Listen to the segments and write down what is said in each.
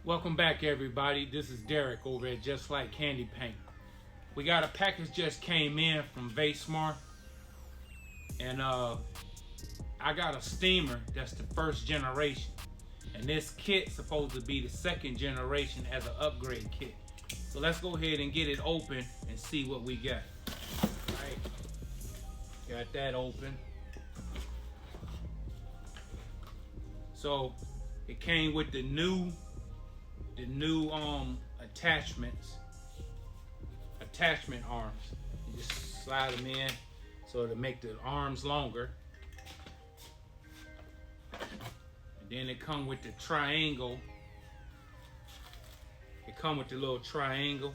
Welcome back, everybody. This is Derek over at Just Like Candy Paint. We got a package just came in from Vapamore, and I got a steamer that's the first generation, and this kit's supposed to be the second generation as an upgrade kit. So let's go ahead and get it open and see what we got. All right, got that open. So it came with the new attachment arms. You just slide them in so to make the arms longer. And then it come with the triangle. It come with the little triangle.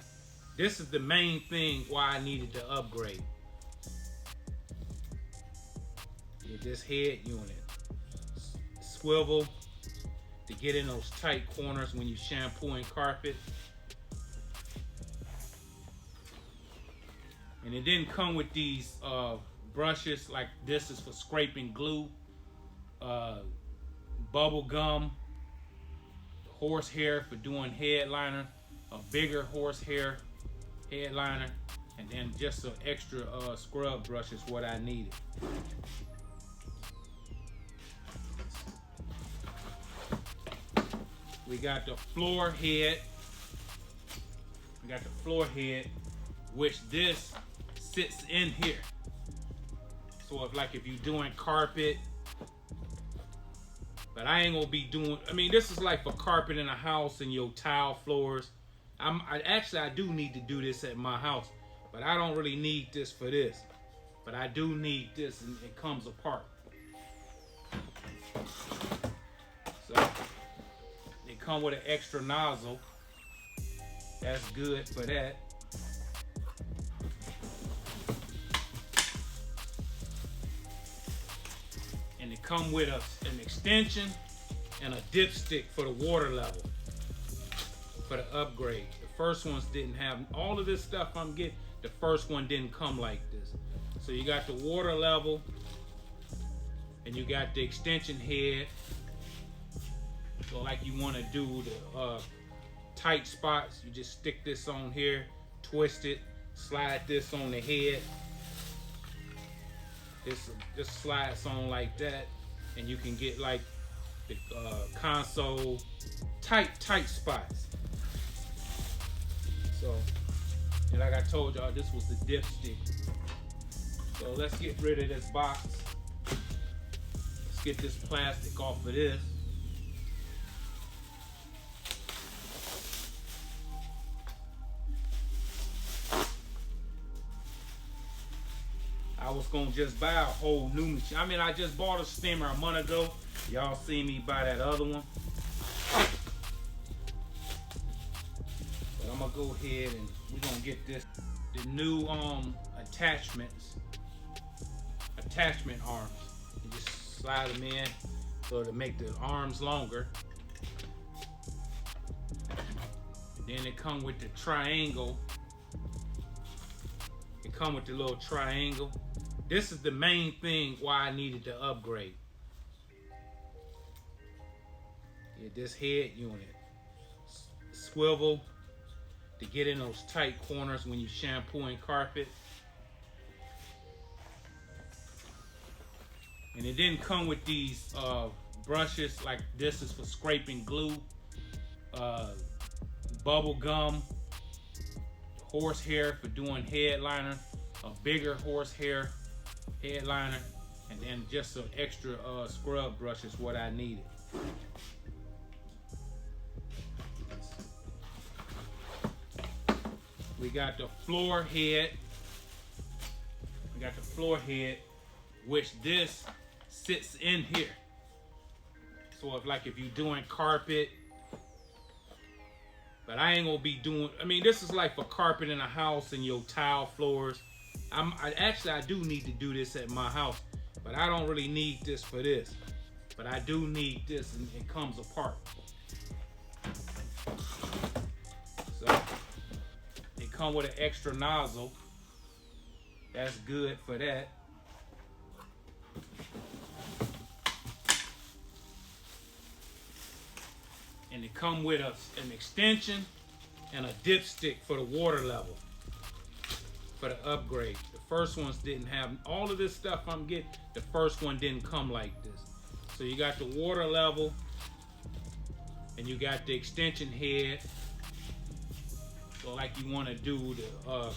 This is the main thing why I needed to upgrade. Get this head unit. Swivel to get in those tight corners when you shampooing carpet. And it didn't come with these brushes. Like this is for scraping glue, bubble gum, horsehair for doing headliner, a bigger horsehair headliner, and then just some extra scrub brush is what I needed. We got the floor head. Which this sits in here. So if you're doing carpet, but I ain't gonna be doing. I mean, this is like for carpet in a house and your tile floors. I do need to do this at my house, but I don't really need this for this. But I do need this, and it comes apart. So. They come with an extra nozzle. That's good for that. And they come with an extension and a dipstick for the water level, for the upgrade. The first ones didn't have all of this stuff I'm getting. The first one didn't come like this. So you got the water level, and you got the extension head. So like you want to do the tight spots, you just stick this on here, twist it, slide this on the head. This just slides on like that, and you can get like the console tight spots. So, and like I told y'all, this was the dipstick. So let's get rid of this box. Let's get this plastic off of this. I was gonna just buy a whole new machine. I mean, I just bought a steamer a month ago. Y'all seen me buy that other one. But I'm gonna go ahead and we're gonna get this, the new attachment arms. You just slide them in so to make the arms longer. And then it come with the triangle. It come with the little triangle. This is the main thing why I needed to upgrade. Get this head unit. Swivel to get in those tight corners when you shampooing carpet. And it didn't come with these brushes. Like this is for scraping glue, bubble gum, horsehair for doing headliner, a bigger horsehair headliner, and then just some extra scrub brush is what I needed. We got the floor head. Which this sits in here. So if you're doing carpet, but I ain't gonna be doing. I mean, this is like for carpet in a house and your tile floors. I do need to do this at my house, but I don't really need this for this. But I do need this, and it comes apart. So it come with an extra nozzle. That's good for that. And it It come with an extension and a dipstick for the water level, for the upgrade. The first ones didn't have all of this stuff I'm getting. The first one didn't come like this. So you got the water level, and you got the extension head. So like you want to do the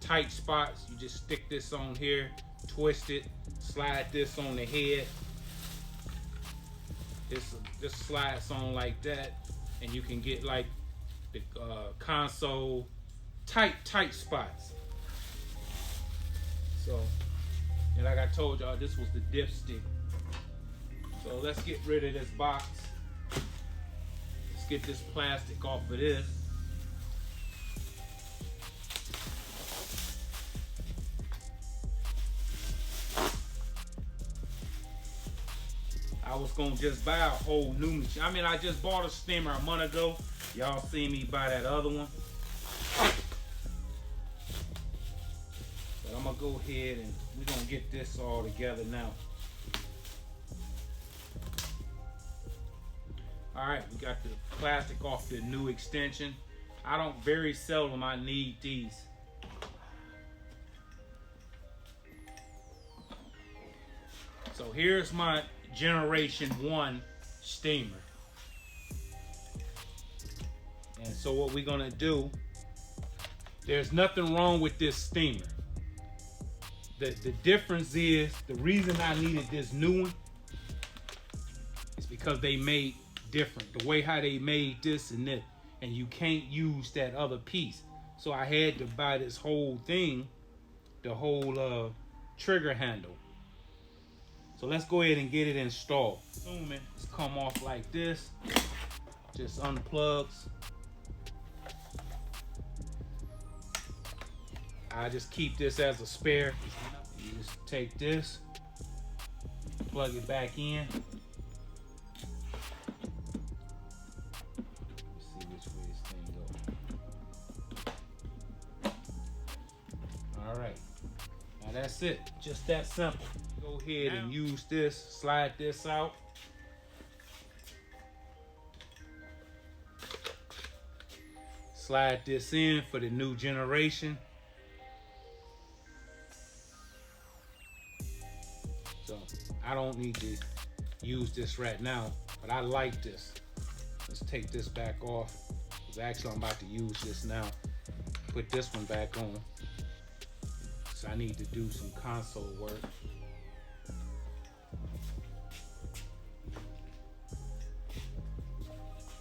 tight spots, you just stick this on here, twist it, slide this on the head. This slides on like that, and you can get like the console tight spots. So, and like I told y'all, this was the dipstick. So let's get rid of this box. Let's get this plastic off of this. I was gonna just buy a whole new machine. I mean, I just bought a steamer a month ago. Y'all seen me buy that other one. But I'm gonna go ahead and we're gonna get this all together now. All right, we got the plastic off the new extension. Very seldom I need these. So here's my Generation 1 steamer. And so what we're gonna do, there's nothing wrong with this steamer. The difference is, the reason I needed this new one is because they made different. The way how they made this and that, and you can't use that other piece. So I had to buy this whole thing, the whole trigger handle. So let's go ahead and get it installed. Assuming it's come off like this, just unplugs. I just keep this as a spare. You just take this, plug it back in. Let's see which way this thing goes. All right, now that's it, just that simple. Go ahead and use this, slide this out. Slide this in for the new generation. So I don't need to use this right now, but I like this. Let's take this back off. Because actually I'm about to use this now. Put this one back on. So I need to do some console work.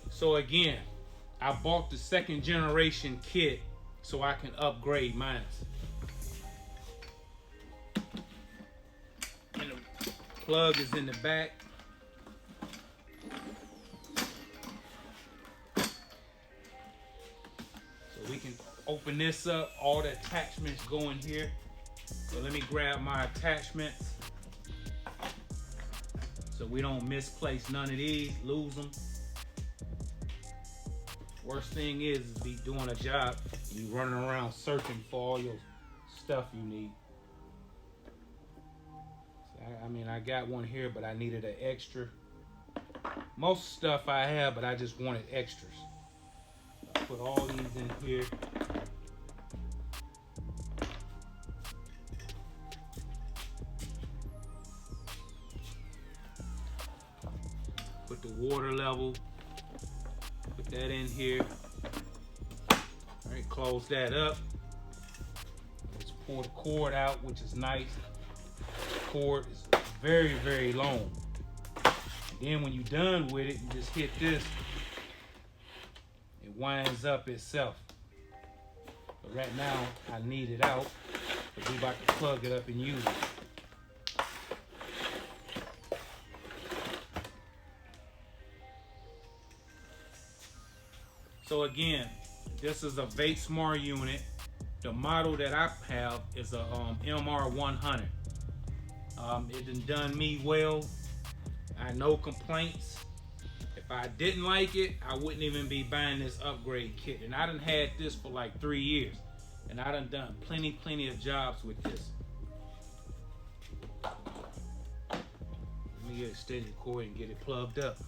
So again, I bought the 2nd generation kit so I can upgrade mine. And the plug is in the back. So we can open this up. All the attachments go in here. So let me grab my attachments so we don't misplace none of these, lose them. Worst thing is be doing a job, you running around searching for all your stuff you need. So I mean, I got one here, but I needed an extra. Most stuff I have, but I just wanted extras. I put all these in here. Put the water level. Put that in here. All right, close that up. Let's pull the cord out, which is nice. The cord is very, very long. And then when you're done with it, you just hit this. It winds up itself. But right now, I need it out. But we're about to plug it up and use it. So again, this is a Vapamore unit. The model that I have is a MR100. It done me well. I no complaints. If I didn't like it, I wouldn't even be buying this upgrade kit. And I done had this for like 3 years. And I done plenty of jobs with this. Let me get a steady cord and get it plugged up.